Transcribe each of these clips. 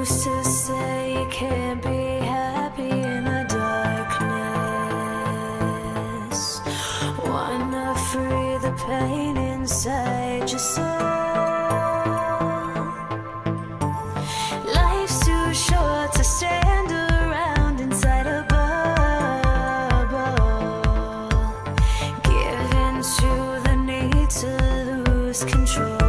Who's to say you can't be happy in the darkness? Wanna free the pain inside your soul. Life's too short to stand around inside a bubble, giving to the need to lose control.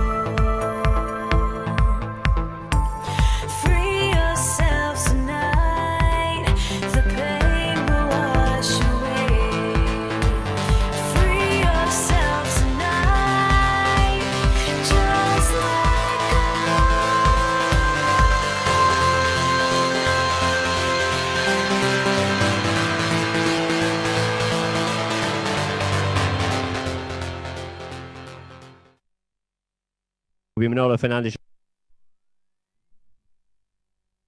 Manolo Fernandez.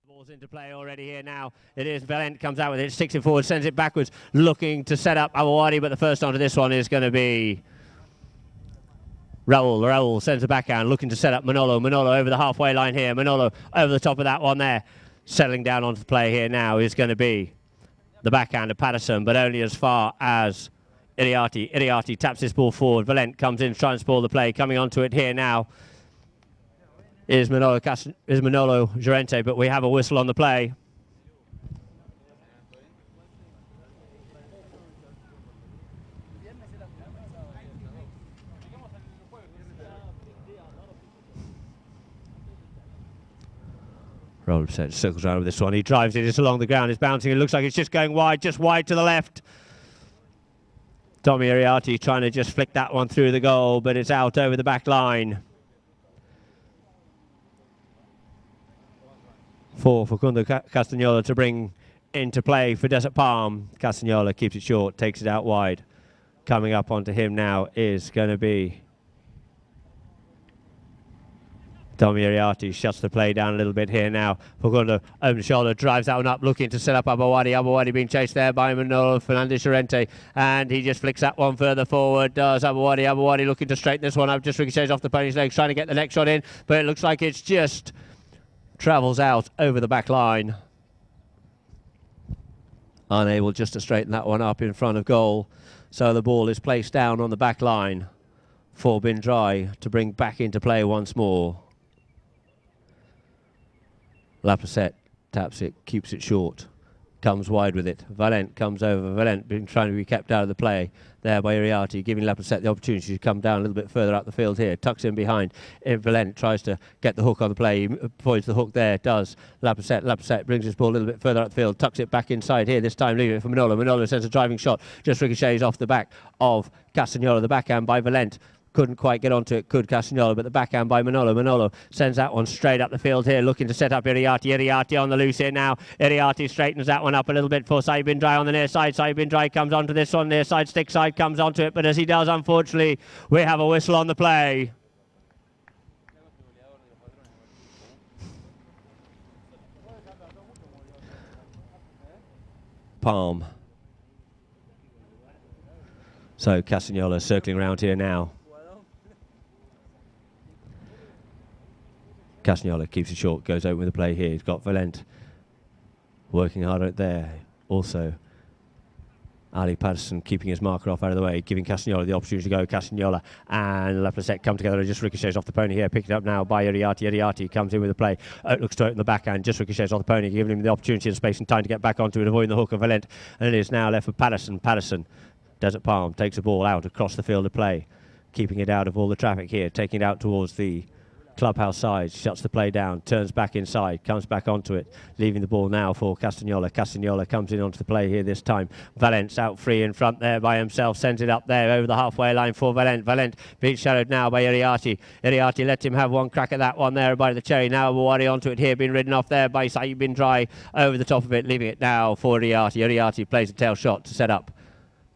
Ball's into play already here now. It is Valent comes out with it, sticks it forward, sends it backwards, looking to set up Awawadi, but the first onto this one is going to be Raul. Raul sends the backhand, looking to set up Manolo. Manolo over the halfway line here. Manolo over the top of that one there. Settling down onto the play here now is going to be the backhand of Patterson, but only as far as Iriarty. Iriarty taps this ball forward. Valent comes in, trying to spoil the play. Coming onto it here now is Manolo Llorente, but we have a whistle on the play. Roll set, circles around with this one. He drives it, it's along the ground, it's bouncing. It looks like it's just going wide, just wide to the left. Tommy Iriarty trying to just flick that one through the goal, but it's out over the back line. For Facundo Castagnola to bring into play for Desert Palm. Castagnola keeps it short, takes it out wide. Coming up onto him now is going to be Tommy Iriarty. Shuts the play down a little bit here now. Facundo over the shoulder, drives that one up, looking to set up Awawadi. Awawadi being chased there by Manolo Fernandez Llorente, and he just flicks that one further forward. Does Awawadi. Awawadi looking to straighten this one up, just ricochets off the pony's legs, trying to get the next shot in, but it looks like it's just travels out over the back line. Unable just to straighten that one up in front of goal. So the ball is placed down on the back line for Drai to bring back into play once more. Laplacette taps it, keeps it short, comes wide with it. Valent comes over. Valent been trying to be kept out of the play there by Iriarty, giving Laplacette the opportunity to come down a little bit further up the field here. Tucks in behind. Valent tries to get the hook on the play. He points the hook there, does Laplacette. Laplacette brings his ball a little bit further up the field, tucks it back inside here, this time leaving it for Manolo. Manolo sends a driving shot, just ricochets off the back of Castagnola. The backhand by Valent. Couldn't quite get onto it, could Castagnola, but the backhand by Manolo. Manolo sends that one straight up the field here, looking to set up Iriarty. Iriarty on the loose here now. Iriarty straightens that one up a little bit for Drai on the near side. Drai comes onto this one, near side, stick side, comes onto it, but as he does, unfortunately, we have a whistle on the play. Palm. So Castagnola circling around here now. Castagnola keeps it short, goes over with the play here. He's got Valent working hard out there. Also, Ali Patterson keeping his marker off out of the way, giving Castagnola the opportunity to go. Castagnola and Laplacette come together and just ricochets off the pony here. Picked it up now by Iriarty. Iriarty comes in with the play. Looks to open the backhand, just ricochets off the pony, giving him the opportunity and space and time to get back onto it, avoiding the hook of Valent. And it is now left for Patterson. Patterson, Desert Palm, takes the ball out across the field of play, keeping it out of all the traffic here, taking it out towards the clubhouse side, shuts the play down, turns back inside, comes back onto it, leaving the ball now for Castagnola. Castagnola comes in onto the play here this time. Valent's out free in front there by himself, sends it up there over the halfway line for Valent. Valent being shadowed now by Iriarty. Iriarty lets him have one crack at that one there by the cherry. Now Awawadi onto it here, being ridden off there by Drai over the top of it, leaving it now for Iriarty. Iriarty plays a tail shot to set up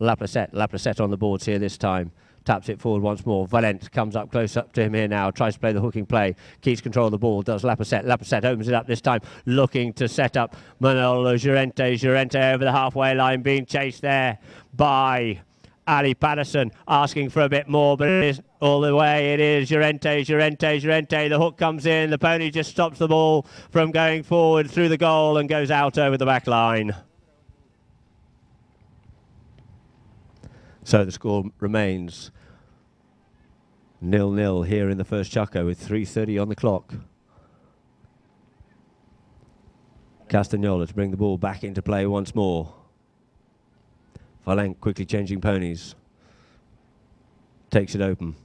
Laplacette. Laplacette on the boards here this time. Taps it forward once more. Valent comes up close up to him here now. Tries to play the hooking play. Keeps control of the ball. Does Laplacette. Laplacette opens it up this time. Looking to set up Manolo Llorente. Llorente over the halfway line. Being chased there by Ali Patterson. Asking for a bit more, but it is all the way. It is Llorente. The hook comes in. The pony just stops the ball from going forward through the goal and goes out over the back line. So the score remains 0-0 here in the first chukker with 3:30 on the clock. Castagnola to bring the ball back into play once more. Valent quickly changing ponies. Takes it open.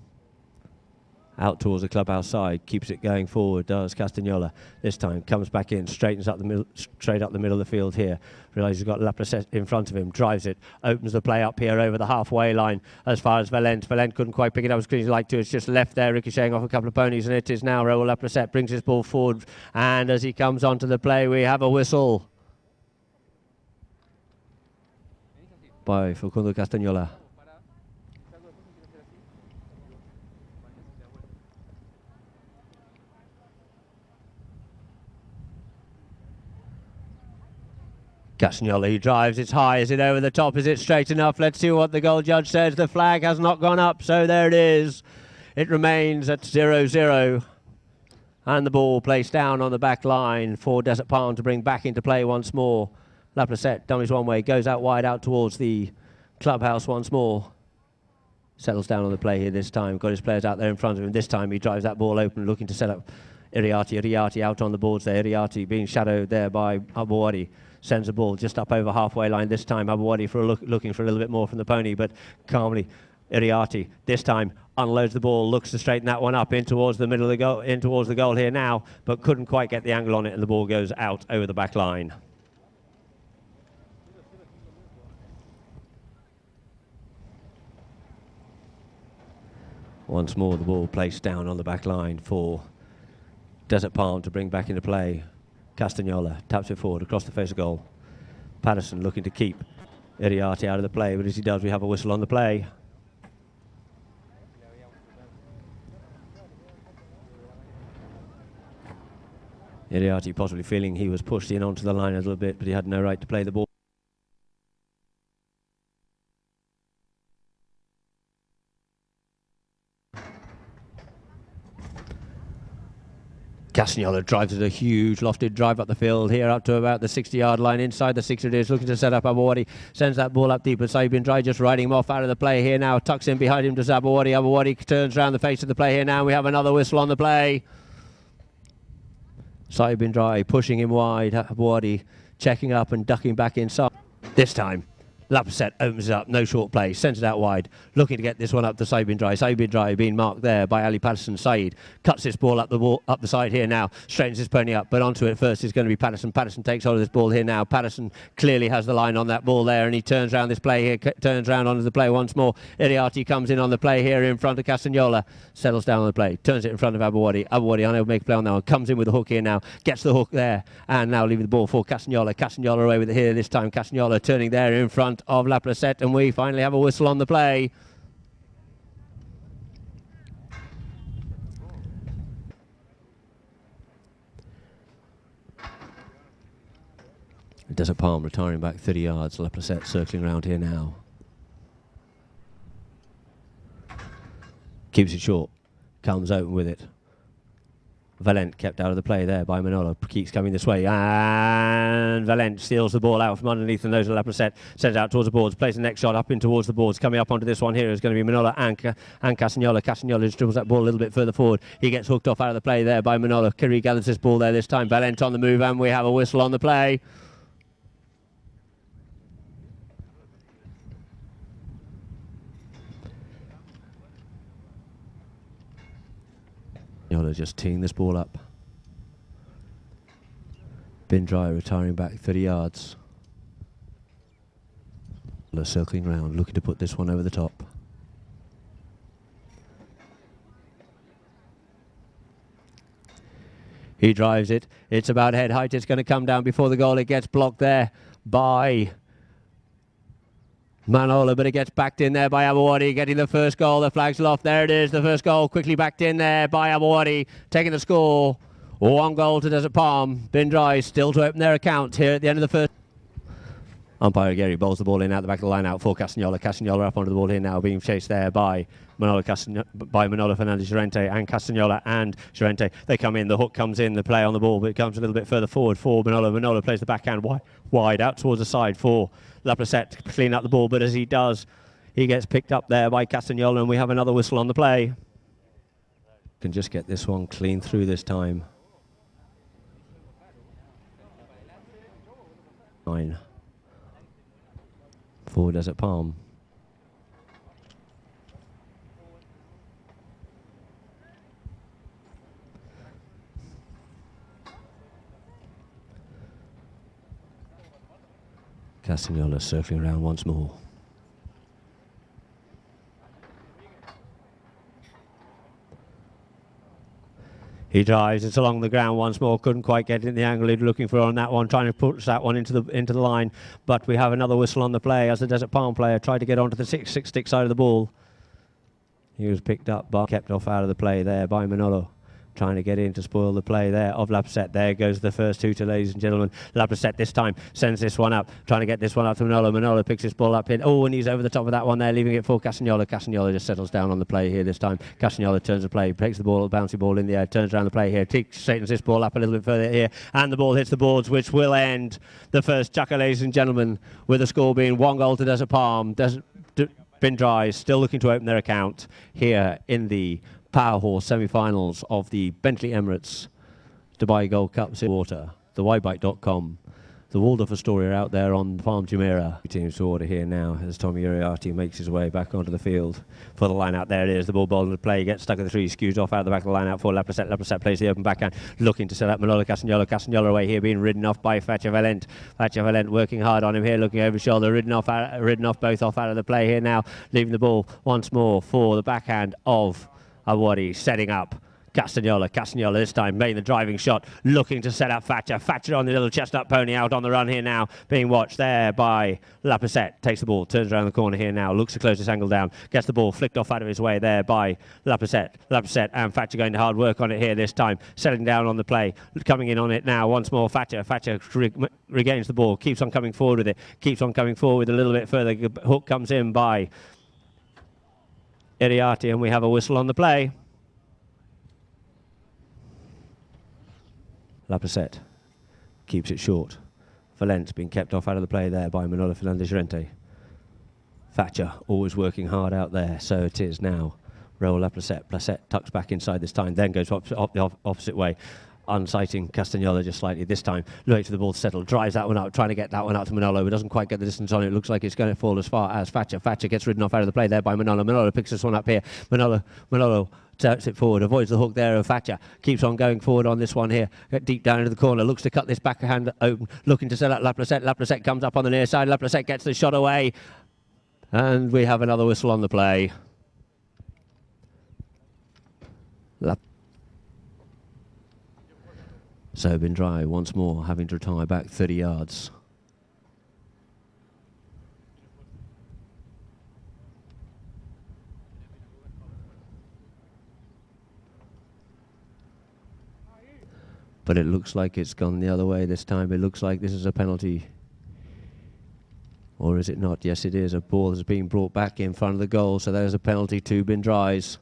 Out towards the clubhouse side. Keeps it going forward, does Castagnola. This time comes back in, straightens up the middle, straight up the middle of the field here. Realises he's got Laplace in front of him. Drives it. Opens the play up here over the halfway line as far as Valent. Valent couldn't quite pick it up as quickly as he'd like to. It's just left there, ricocheting off a couple of ponies, and it is now Raoul Laplace brings his ball forward. And as he comes onto the play, we have a whistle by Facundo Castagnola. Castagnola, he drives, it's high, is it over the top, is it straight enough? Let's see what the goal judge says. The flag has not gone up, so there it is. It remains at 0-0. And the ball placed down on the back line for Desert Palm to bring back into play once more. Laplace dummies one way, goes out wide out towards the clubhouse once more. Settles down on the play here this time, got his players out there in front of him. This time he drives that ball open, looking to set up Iriarty out on the boards there. Iriarty being shadowed there by Abouadi. Sends the ball just up over halfway line this time. Abouadi for looking for a little bit more from the pony, but calmly Iriarty this time unloads the ball, looks to straighten that one up in towards the middle of the goal, in towards the goal here now, but couldn't quite get the angle on it, and the ball goes out over the back line. Once more the ball placed down on the back line for Desert Palm to bring back into play. Castagnola taps it forward across the face of goal. Patterson looking to keep Iriarty out of the play, but as he does, we have a whistle on the play. Iriarty possibly feeling he was pushed in onto the line a little bit, but he had no right to play the ball. Castagnola drives it, a huge lofted drive up the field here up to about the 60-yard line. Inside the 60 it is, looking to set up Abouadi. Sends that ball up deep, but Drai just riding him off out of the play here now. Tucks in behind him to Abouadi. Abouadi turns around the face of the play here now. We have another whistle on the play. Drai pushing him wide. Abouadi checking up and ducking back inside. This time Laplace opens it up, no short play, sends it out wide, looking to get this one up to Drai. Drai being marked there by Ali Patterson. Said cuts this ball up the side here now, straightens his pony up, but onto it first is going to be Patterson. Patterson takes hold of this ball here now. Patterson clearly has the line on that ball there, and he turns around this play here, turns around onto the play once more. Iriarty comes in on the play here in front of Castagnola, settles down on the play, turns it in front of Abouadi. Abouadi unable to make a play on that one, comes in with the hook here now, gets the hook there, and now leaving the ball for Castagnola. Castagnola away with it here this time. Castagnola turning there in front of Laplace, and we finally have a whistle on the play. Desert Palm retiring back 30 yards. Laplace circling around here now. Keeps it short. Comes open with it. Valent kept out of the play there by Manolo. Keeps coming this way, and Valent steals the ball out from underneath the nose of Laplace, sends it out towards the boards, plays the next shot up in towards the boards. Coming up onto this one here is going to be Manolo and Castagnola. Castagnola just dribbles that ball a little bit further forward. He gets hooked off out of the play there by Manolo. Kiri gathers this ball there this time. Valent on the move, and we have a whistle on the play. Just teeing this ball up. Drai retiring back 30 yards. Circling round, looking to put this one over the top. He drives it. It's about head height. It's going to come down before the goal. It gets blocked there by Manolo, but it gets backed in there by Abouadi, getting the first goal. The flag's off. There it is, the first goal, quickly backed in there by Abouadi, taking the score. 1 goal to Desert Palm. Drai still to open their account here at the end of the first. Umpire Gary bowls the ball in out the back of the line out for Castagnola. Castagnola up onto the ball here now, being chased there by Manolo Fernandez Llorente and Castagnola and Llorente. They come in, the hook comes in, the play on the ball, but it comes a little bit further forward for Manolo. Manolo plays the backhand wide out towards the side for Laplacette to clean up the ball, but as he does, he gets picked up there by Castagnola, and we have another whistle on the play. Can just get this one clean through this time. 9 for Desert Palm. Castagnola circling around once more. He drives, it's along the ground once more, couldn't quite get it in the angle he'd looking for on that one, trying to push that one into the line, but we have another whistle on the play as the Desert Palm player tried to get onto the six stick side of the ball. He was picked up, but kept off out of the play there by Manolo, trying to get in to spoil the play there of Laplacette. There goes the first hooter, ladies and gentlemen. Laplacette this time sends this one up, trying to get this one up to Manolo. Manolo picks his ball up in. Oh, and he's over the top of that one there, leaving it for Castagnola. Castagnola just settles down on the play here this time. Castagnola turns the play, takes the ball, bouncy ball in the air, turns around the play here, straightens this ball up a little bit further here, and the ball hits the boards, which will end the first chukker, ladies and gentlemen, with the score being 1 goal to Desert Palm. Drai still looking to open their account here in the Power Horse semi-finals of the Bentley Emirates Dubai Gold Cup Water. The Ybike.com. The Waldorf Astoria out there on Palm Jumeirah. Teams to order here now as Tommy Uriarte makes his way back onto the field for the line out. There it is. The ball bowled into play. Gets stuck in the tree. Skews off out the back of the line out for Laplacette. Laplacette plays the open backhand, looking to set up Manolo Castagnola. Castagnola away here, being ridden off by Fatcher Valent. Fatcher Valent working hard on him here, looking over his shoulder. Ridden off both off out of the play here now. Leaving the ball once more for the backhand of Awadi, setting up Castagnola. Castagnola this time making the driving shot, looking to set up Thatcher. Thatcher on the little chestnut pony out on the run here now, being watched there by Laplacette. Takes the ball, turns around the corner here now, looks to close this angle down, gets the ball flicked off out of his way there by Laplacette. Laplacette and Thatcher going to hard work on it here this time, settling down on the play, coming in on it now once more. Thatcher regains the ball, keeps on coming forward with it, keeps on coming forward a little bit further. Hook comes in by Iriarte, and we have a whistle on the play. Laplacette keeps it short. Valent's been kept off out of the play there by Manolo Fernandez Llorente. Thatcher always working hard out there, so it is now. Raul Laplacette. Placette tucks back inside this time, then goes up the opposite way, unsighting Castagnola just slightly this time. Looking for the ball to settle, drives that one up, trying to get that one out to Manolo, but doesn't quite get the distance on it. Looks like it's going to fall as far as Thatcher. Thatcher gets ridden off out of the play there by Manolo. Manolo picks this one up here. Manolo turns it forward, avoids the hook there of Thatcher, keeps on going forward on this one here, deep down into the corner, looks to cut this backhand open, looking to set up Laplacette. Laplacette comes up on the near side, Laplacette gets the shot away, and we have another whistle on the play. So Drai once more having to retire back 30 yards. But it looks like it's gone the other way this time. It looks like this is a penalty. Or is it not? Yes, it is. A ball has been brought back in front of the goal, so there's a penalty to Drai's.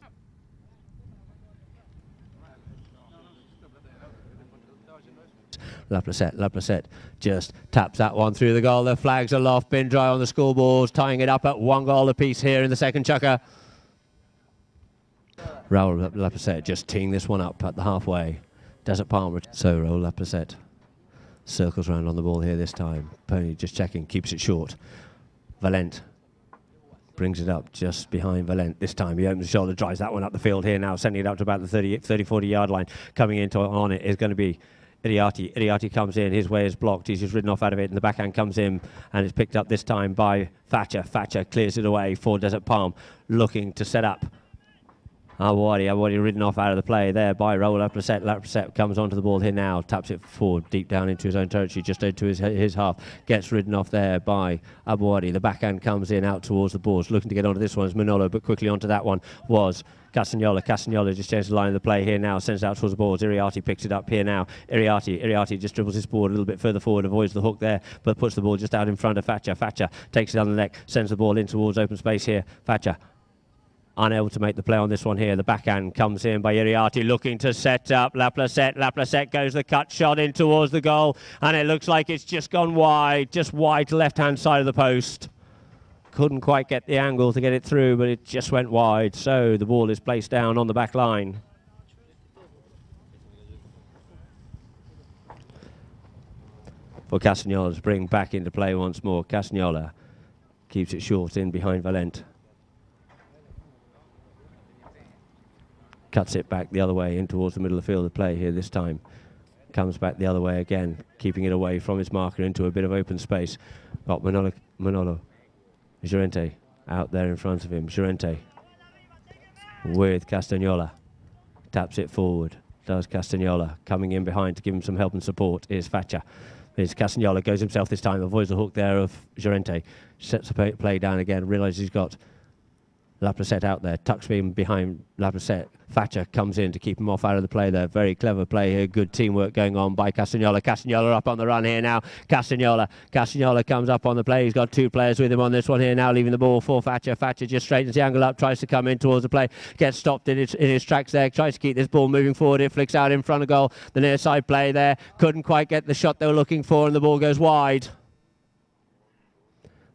Laplacette just taps that one through the goal. The flags aloft. Drai on the scoreboard, tying it up at 1 goal apiece here in the second chukker. Raul Laplacette just teeing this one up at the halfway. Desert Palm. So Raul Laplacette circles around on the ball here this time. Pony just checking, keeps it short. Valent brings it up just behind Valent this time. He opens the shoulder, drives that one up the field here now, sending it up to about the 30-40 yard line. Coming into on it is going to be Iriarte. Iriarte comes in, his way is blocked, he's just ridden off out of it, and the backhand comes in and it's picked up this time by Thatcher. Thatcher clears it away for Desert Palm, looking to set up Awadi ridden off out of the play there by Raul Laplacette. Laplacette comes onto the ball here now, taps it forward, deep down into his own territory, just into his half. Gets ridden off there by Awadi. The backhand comes in out towards the boards. Looking to get onto this one is Manolo, but quickly onto that one was Castagnola. Castagnola just changes the line of the play here now, sends it out towards the boards. Iriarty picks it up here now. Iriarty just dribbles his board a little bit further forward, avoids the hook there, but puts the ball just out in front of Thatcher. Thatcher takes it on the neck, sends the ball in towards open space here. Thatcher unable to make the play on this one here. The backhand comes in by Iriarty, looking to set up Laplacette. Laplacette goes the cut shot in towards the goal, and it looks like it's just gone wide, just wide to left-hand side of the post. Couldn't quite get the angle to get it through, but it just went wide. So the ball is placed down on the back line. For Castagnola to bring back into play once more. Castagnola keeps it short in behind Valent. Cuts it back the other way in towards the middle of the field of play here this time. Comes back the other way again, keeping it away from his marker into a bit of open space. Got Manolo. Llorente out there in front of him. Llorente with Castagnola. Taps it forward. Does Castagnola. Coming in behind to give him some help and support is Thatcher. Here's Castagnola, goes himself this time, avoids the hook there of Llorente. Sets the play down again, realises he's got Laplacette out there, tucks him behind Laplacette. Thatcher comes in to keep him off out of the play there. Very clever play here. Good teamwork going on by Castagnola. Castagnola up on the run here now. Castagnola comes up on the play. He's got two players with him on this one here now, leaving the ball for Thatcher. Thatcher just straightens the angle up, tries to come in towards the play. Gets stopped in his tracks there. Tries to keep this ball moving forward. It flicks out in front of goal. The near side play there. Couldn't quite get the shot they were looking for, and the ball goes wide.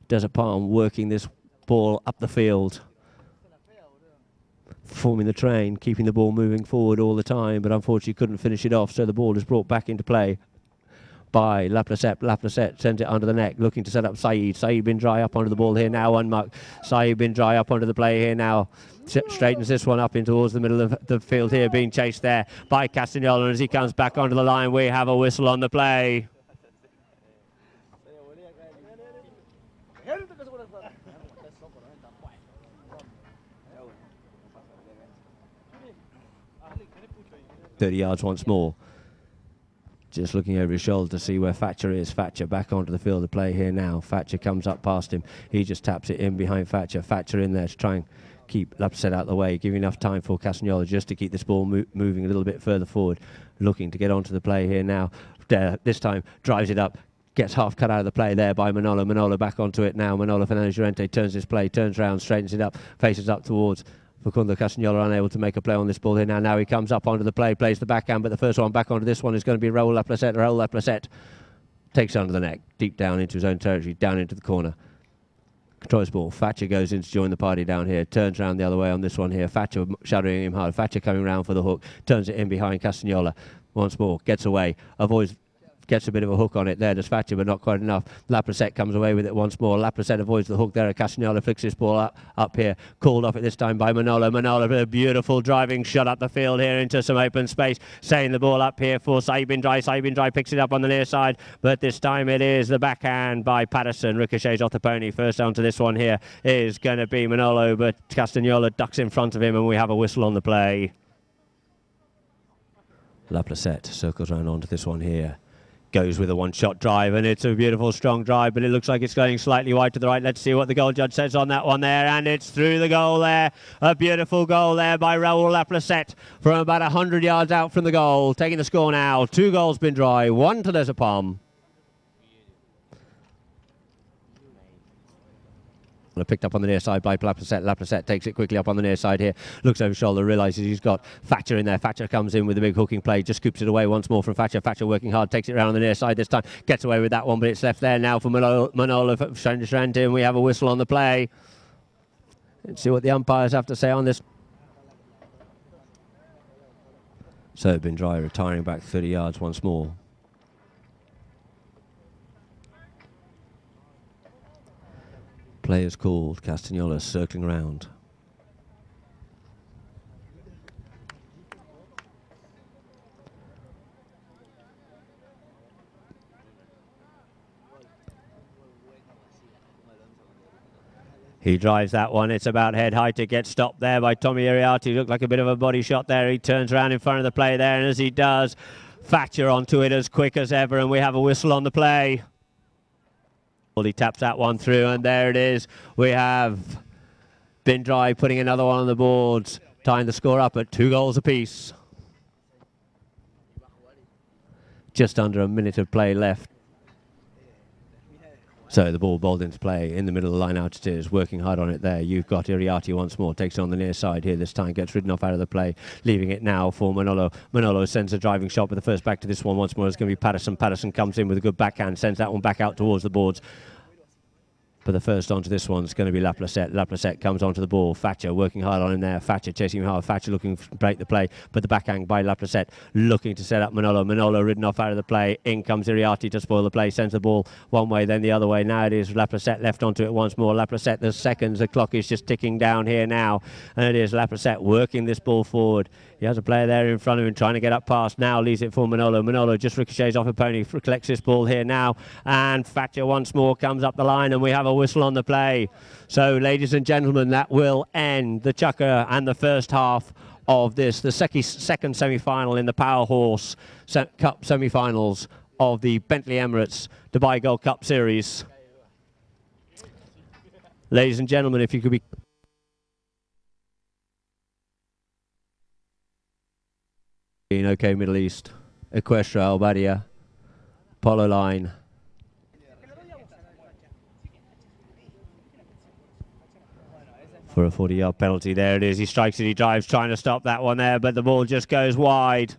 Desert Palm working this ball up the field, forming the train, keeping the ball moving forward all the time, but unfortunately couldn't finish it off, so the ball is brought back into play by Laplacette. Laplacette sends it under the neck, looking to set up Saeed. Saeed bin Drai up onto the ball here now, unmucked. Saeed bin Drai up onto the play here now. Straightens this one up in towards the middle of the field here, being chased there by Castagnola, and as he comes back onto the line, we have a whistle on the play. .30 yards once more. Just looking over his shoulder to see where Thatcher is. Thatcher back onto the field of play here now. Thatcher comes up past him. He just taps it in behind Thatcher. Thatcher in there to try and keep Laplacette out of the way, giving enough time for Castagnola just to keep this ball moving a little bit further forward. Looking to get onto the play here now. This time drives it up. Gets half cut out of the play there by Manolo. Manolo back onto it now. Manolo Fernandez Llorente turns his play, turns around, straightens it up, faces up towards Facundo Castagnola, unable to make a play on this ball here now. Now he comes up onto the play, plays the backhand, but the first one back onto this one is going to be Raul Laplacette. Raul Laplacette takes under the neck, deep down into his own territory, down into the corner. Controls ball. Thatcher goes in to join the party down here. Turns around the other way on this one here. Thatcher shadowing him hard. Thatcher coming round for the hook. Turns it in behind Castagnola. Once more. Gets away. Avoids. Gets a bit of a hook on it there, does Thatcher, but not quite enough. Laplacette comes away with it once more. Laplacette avoids the hook there. Castagnola flicks this ball up here. Called off it this time by Manolo. Manolo with a beautiful driving shot up the field here into some open space. Setting the ball up here for Saeed bin Drai. Saeed bin Drai picks it up on the near side, but this time it is the backhand by Patterson. Ricochets off the pony. First onto this one here is going to be Manolo, but Castagnola ducks in front of him, and we have a whistle on the play. Laplacette circles around onto this one here. Goes with a one-shot drive, and it's a beautiful, strong drive, but it looks like it's going slightly wide to the right. Let's see what the goal judge says on that one there, and it's through the goal there. A beautiful goal there by Raul Laplacette from about 100 yards out from the goal. Taking the score now. 2 goals bin Drai, 1 to Desert Palm. Picked up on the near side by Laplacette. Laplacette takes it quickly up on the near side here. Looks over his shoulder, realises he's got Thatcher in there. Thatcher comes in with a big hooking play, just scoops it away once more from Thatcher. Thatcher working hard, takes it around on the near side this time. Gets away with that one, but it's left there now for Manolo Fernandez, and we have a whistle on the play. Let's see what the umpires have to say on this. So bin Drai retiring back 30 yards once more. Players called. Castagnola circling around. He drives that one. It's about head height. It gets stopped there by Tommy Iriarty. Looked like a bit of a body shot there. He turns around in front of the play there, and as he does, Thatcher onto it as quick as ever, and we have a whistle on the play. He taps that one through, and there it is. We have Drai putting another one on the boards, tying the score up at 2 goals apiece. Just under a minute of play left. So the ball bowled into play in the middle of the line out it is, working hard on it there. You've got Iriarty once more, takes it on the near side here this time, gets ridden off out of the play, leaving it now for Manolo. Manolo sends a driving shot with the first back to this one once more. It's going to be Patterson. Patterson comes in with a good backhand, sends that one back out towards the boards. But the first onto this one is going to be Laplacette. Laplacette comes onto the ball. Thatcher working hard on him there. Thatcher chasing him hard. Thatcher looking to break the play. But the backhand by Laplacette looking to set up Manolo. Manolo ridden off out of the play. In comes Iriarty to spoil the play. Sends the ball one way, then the other way. Now it is Laplacette left onto it once more. Laplacette, the seconds. The clock is just ticking down here now. And it is Laplacette working this ball forward. He has a player there in front of him trying to get up past. Now leaves it for Manolo. Manolo just ricochets off a pony. Collects this ball here now. And Thatcher once more comes up the line, and we have a whistle on the play. So, ladies and gentlemen, that will end the chukker and the first half of this, the second semi-final in the Power Horse Cup semi-finals of the Bentley Emirates Dubai Gold Cup Series. Ladies and gentlemen, if you could be... OK Middle East, Equestra, Albadia, Polo line. For a 40-yard penalty, there it is. He strikes it, he drives, trying to stop that one there, but the ball just goes wide.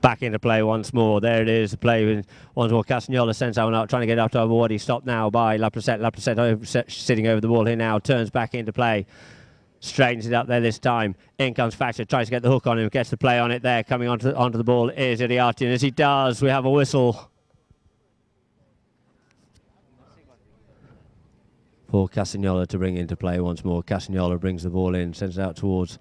Back into play once more. There it is. The play once more. Castagnola sends that one out, trying to get up to Abuwadi. Stopped now by Laplacette. Laplacette sitting over the ball here now. Turns back into play. Straightens it up there this time. In comes Thatcher. Tries to get the hook on him. Gets the play on it there. Coming onto the ball is Iriarty. And as he does, we have a whistle for Castagnola to bring into play once more. Castagnola brings the ball in. Sends it out towards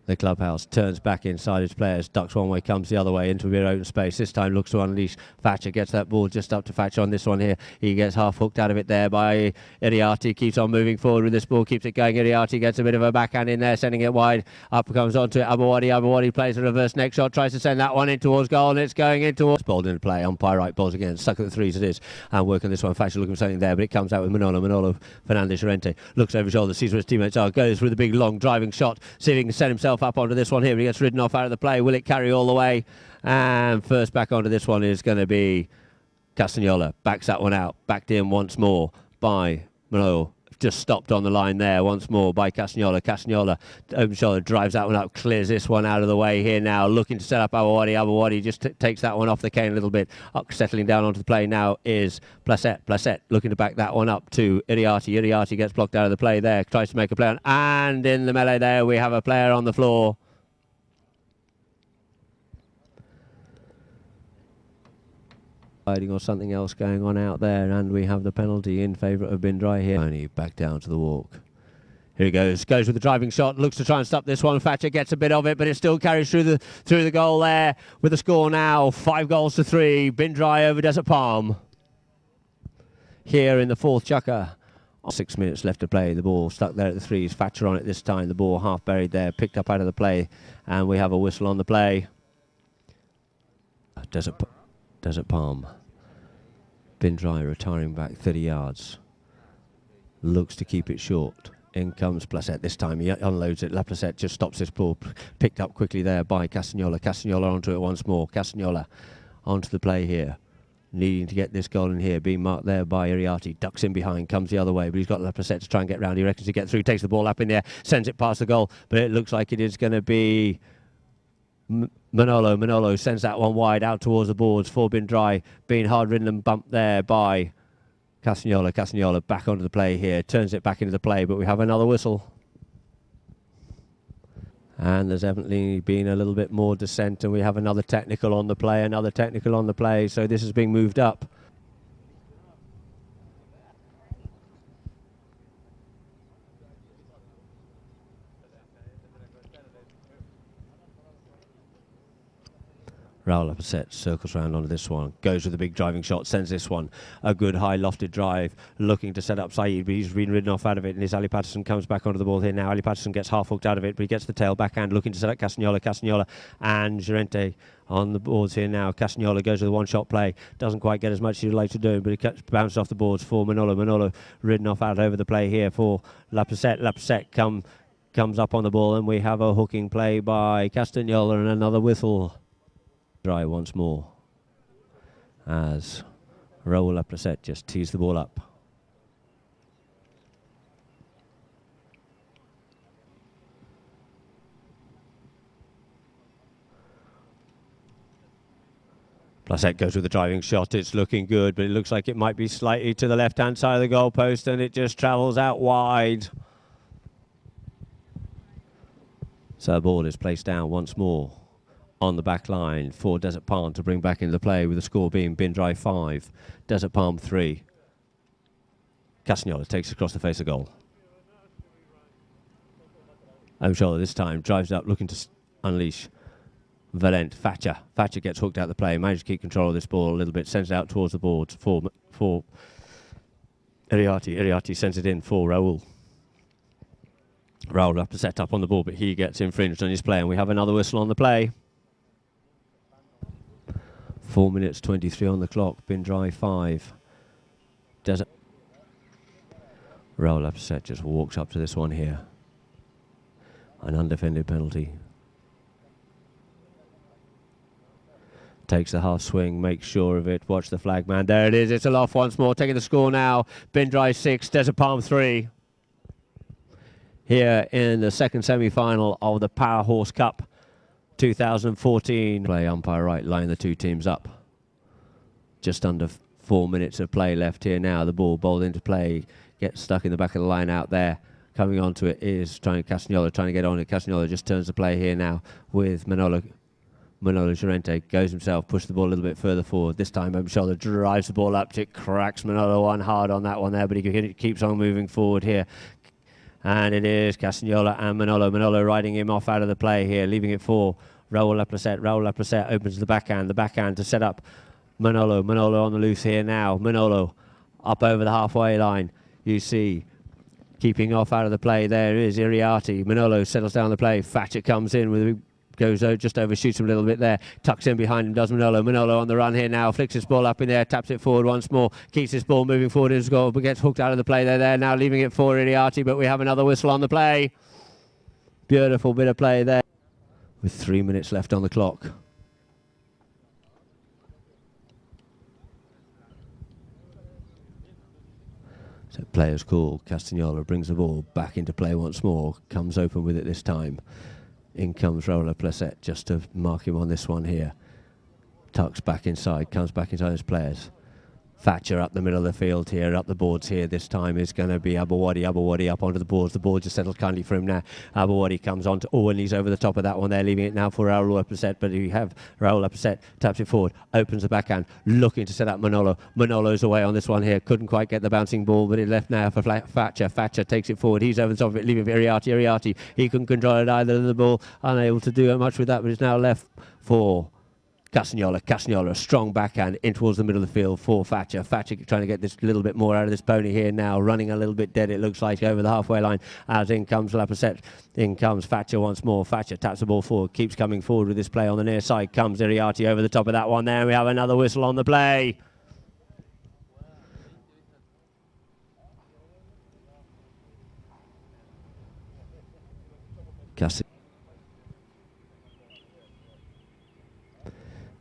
the clubhouse, turns back inside his players, ducks one way, comes the other way into a bit of open space. This time looks to unleash. Thatcher gets that ball just up to Thatcher on this one here. He gets half hooked out of it there by Iriarty. Keeps on moving forward with this ball, keeps it going. Iriarty gets a bit of a backhand in there, sending it wide. Up comes onto it Abuwadi. Abuwadi plays a reverse neck shot, tries to send that one in towards goal, and it's going in towards... Bowled into play. Umpire right bowls again. Stuck at the threes it is. And working this one. Thatcher looking for something there, but it comes out with Manolo. Manolo Fernandez Llorente looks over his shoulder, sees where his teammates are, goes with a big long driving shot, see if he can set himself up onto this one here. He gets ridden off out of the play. Will it carry all the way? And first back onto this one is going to be Castagnola. Backs that one out. Backed in once more by Manolo. Just stopped on the line there once more by Castagnola. Castagnola, open shoulder, drives that one up, clears this one out of the way here now, looking to set up Abuwadi. Abuwadi just takes that one off the cane a little bit. Up, settling down onto the play now is Placette. Placette looking to back that one up to Iriarty. Iriarty gets blocked out of the play there, tries to make a play on, and in the melee there we have a player on the floor. Or something else going on out there, and we have the penalty in favour of Drai here. Only back down to the walk. Here he goes with the driving shot, looks to try and stop this one. Thatcher gets a bit of it, but it still carries through the goal there with the score now 5-3. Drai over Desert Palm here in the fourth chukker. 6 minutes left to play. The ball stuck there at the threes. Thatcher on it this time. The ball half buried there, picked up out of the play, and we have a whistle on the play. Desert Palm. Drai retiring back 30 yards. Looks to keep it short. In comes Placette this time. He unloads it. Laplacette just stops this ball. Picked up quickly there by Castagnola. Castagnola onto it once more. Castagnola onto the play here. Needing to get this goal in here. Being marked there by Iriarty. Ducks in behind. Comes the other way. But he's got Laplacette to try and get round. He reckons to get through. Takes the ball up in the air. Sends it past the goal. But it looks like it is going to be... Manolo sends that one wide out towards the boards for Drai, being hard ridden and bumped there by Castagnola. Castagnola back onto the play here, turns it back into the play, but we have another whistle. And there's evidently been a little bit more dissent, and we have another technical on the play, so this is being moved up. Raul up a set, circles around onto this one, goes with a big driving shot, sends this one a good high lofted drive, looking to set up Saeed, but he's been ridden off out of it, and his Ali Patterson comes back onto the ball here now. Ali Patterson gets half hooked out of it, but he gets the tail backhand, looking to set up Castagnola and Llorente on the boards here now. Castagnola goes with a one-shot play, doesn't quite get as much as he'd like to do, but he bounces off the boards for Manolo. Manolo ridden off out over the play here for Lapasset. Lapasset comes up on the ball, and we have a hooking play by Castagnola and another whistle. Dry once more as Raul Laplacette just tees the ball up. Placette goes with the driving shot. It's looking good, but it looks like it might be slightly to the left-hand side of the goalpost, and it just travels out wide. So the ball is placed down once more on the back line for Desert Palm to bring back into the play, with the score being Drai 5, Desert Palm 3. Castagnola takes across the face of goal. Ochoa this time drives up, looking to unleash Valent. Thatcher gets hooked out the play, manages to keep control of this ball a little bit, sends it out towards the boards for Iriarty. Iriarty sends it in for Raul. Raul up to set up on the ball, but he gets infringed on his play, and we have another whistle on the play. 4 minutes 23 on the clock. Drai 5. Desert. Raul upset just walks up to this one here. An undefended penalty. Takes the half swing, makes sure of it. Watch the flag man. There it is. It's aloft once more. Taking the score now. Drai 6, Desert Palm 3. Here in the second semi-final of the Power Horse Cup 2014. Play umpire right, line the two teams up. Just under 4 minutes of play left here now. The ball bowled into play, gets stuck in the back of the line out there. Coming onto it is Castagnola trying to get on it. Castagnola just turns the play here now with Manolo Llorente. Goes himself, pushes the ball a little bit further forward. This time over shoulder, drives the ball up. It cracks Manolo one hard on that one there, but he keeps on moving forward here. And it is Castagnola and Manolo. Manolo riding him off out of the play here, leaving it for Raul Laplacette. Raul Laplacette opens the backhand to set up Manolo. Manolo on the loose here now. Manolo up over the halfway line. You see, keeping off out of the play, there is Iriarty. Manolo settles down the play. Thatcher comes in with a goes just overshoots him a little bit there. Tucks in behind him, does Manolo. Manolo on the run here now. Flicks his ball up in there, taps it forward once more. Keeps his ball moving forward into goal, but gets hooked out of the play there. Now leaving it for Iriarty, but we have another whistle on the play. Beautiful bit of play there. With 3 minutes left on the clock. So players call. Castagnola brings the ball back into play once more. Comes open with it this time. In comes Raul Laplacette just to mark him on this one here. Tucks back inside, comes back inside his players. Thatcher up the middle of the field here, up the boards here. This time is going to be Abawadi. Abawadi up onto the boards. The board just settled kindly for him now. Abawadi comes on to, and he's over the top of that one there, leaving it now for Raul Laplacette. But you have Raul Laplacette, taps it forward, opens the backhand, looking to set up Manolo. Manolo's away on this one here. Couldn't quite get the bouncing ball, but it left now for Thatcher. Thatcher takes it forward. He's over the top of it, leaving for Iriarty. Iriarty, he couldn't control it either of the ball. Unable to do much with that, but it's now left for Castagnola. Castagnola, a strong backhand in towards the middle of the field for Thatcher. Thatcher trying to get this little bit more out of this pony here now. Running a little bit dead, it looks like, over the halfway line. As in comes Laplacette. In comes Thatcher once more. Thatcher taps the ball forward, keeps coming forward with this play on the near side. Comes Iriarty over the top of that one there. We have another whistle on the play.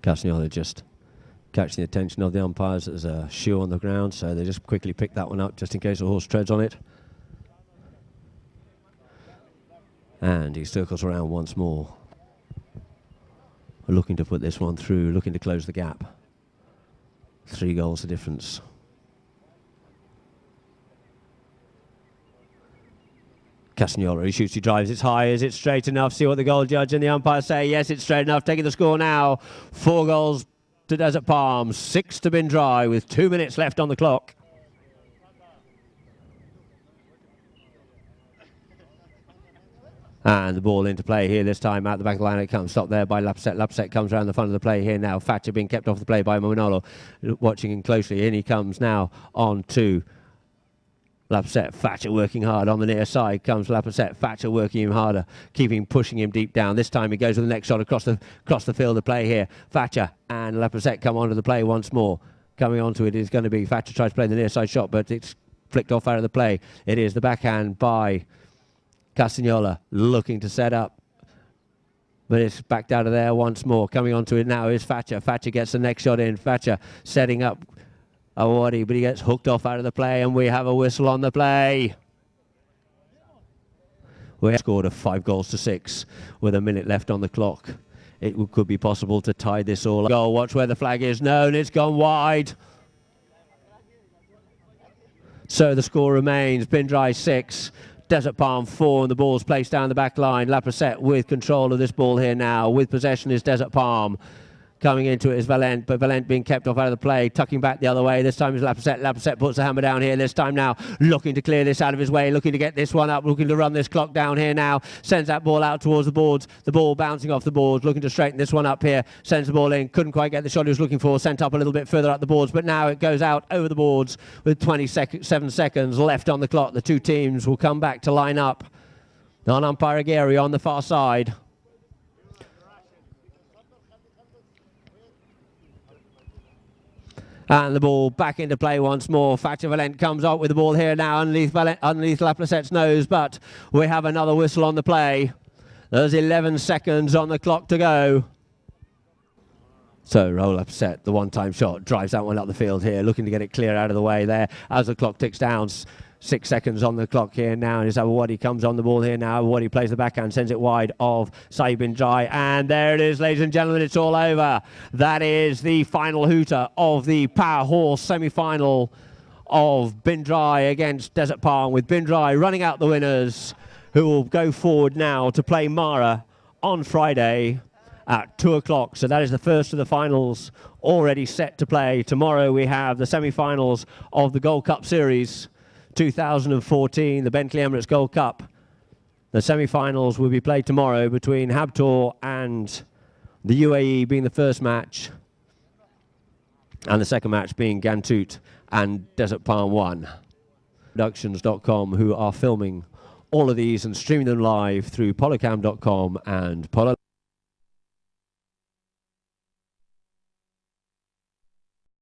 Castagnola just catching the attention of the umpires. There's a shoe on the ground, so they just quickly pick that one up just in case the horse treads on it. And he circles around once more, looking to put this one through, looking to close the gap. 3 goals the difference. Castagnola, he shoots, he drives, it's high, is it straight enough? See what the goal judge and the umpire say. Yes, it's straight enough. Taking the score now. 4 goals to Desert Palm, 6 to Drai with 2 minutes left on the clock. And the ball into play here this time. Out the back line it comes. Stopped there by Lapset. Lapset comes around the front of the play here now. Thatcher being kept off the play by Manolo. Watching him closely. In he comes now on to Lapset. Thatcher working hard on the near side. Comes Lapset. Thatcher working him harder. pushing him deep down. This time he goes with the next shot across the field of play here. Thatcher and Lapset come onto the play once more. Coming onto it is going to be Thatcher tries to play the near side shot, but it's flicked off out of the play. It is the backhand by Castagnola looking to set up, but it's backed out of there once more. Coming onto it now is Thatcher. Thatcher gets the next shot in. Thatcher setting up Awadi, but he gets hooked off out of the play, and we have a whistle on the play. We have scored 5-6 with a minute left on the clock. It could be possible to tie this all up. Goal, watch where the flag is known. It's gone wide. So the score remains Drai 6, Desert Palm 4, and the ball's placed down the back line. Laprecette with control of this ball here now. With possession is Desert Palm. Coming into it is Valent, but Valent being kept off out of the play, tucking back the other way. This time is Laprecette. Laprecette puts the hammer down here. This time now, looking to clear this out of his way, looking to get this one up, looking to run this clock down here now. Sends that ball out towards the boards. The ball bouncing off the boards, looking to straighten this one up here. Sends the ball in. Couldn't quite get the shot he was looking for. Sent up a little bit further up the boards, but now it goes out over the boards with 27 seconds left on the clock. The two teams will come back to line up. On umpire Aguirre on the far side. And the ball back into play once more. Thatcher Valent comes up with the ball here now underneath Laprecette's nose, but we have another whistle on the play. There's 11 seconds on the clock to go. So Raoul Laprecette, the one-time shot, drives that one up the field here, looking to get it clear out of the way there as the clock ticks down. 6 seconds on the clock here now, and as Awadi comes on the ball here now. Awadi plays the backhand, sends it wide of Saeed bin Drai, and there it is, ladies and gentlemen, it's all over. That is the final hooter of the Power Horse semi-final of Bin Drai against Desert Palm, with Bin Drai running out the winners, who will go forward now to play Mara on Friday at 2 o'clock. So that is the first of the finals already set to play. Tomorrow we have the semi-finals of the Gold Cup Series 2014, the Bentley Emirates Gold Cup. The semi-finals will be played tomorrow between Habtoor and the UAE, being the first match, and the second match being Gantut and Desert Palm 1. Productions.com, who are filming all of these and streaming them live through polocam.com and polo.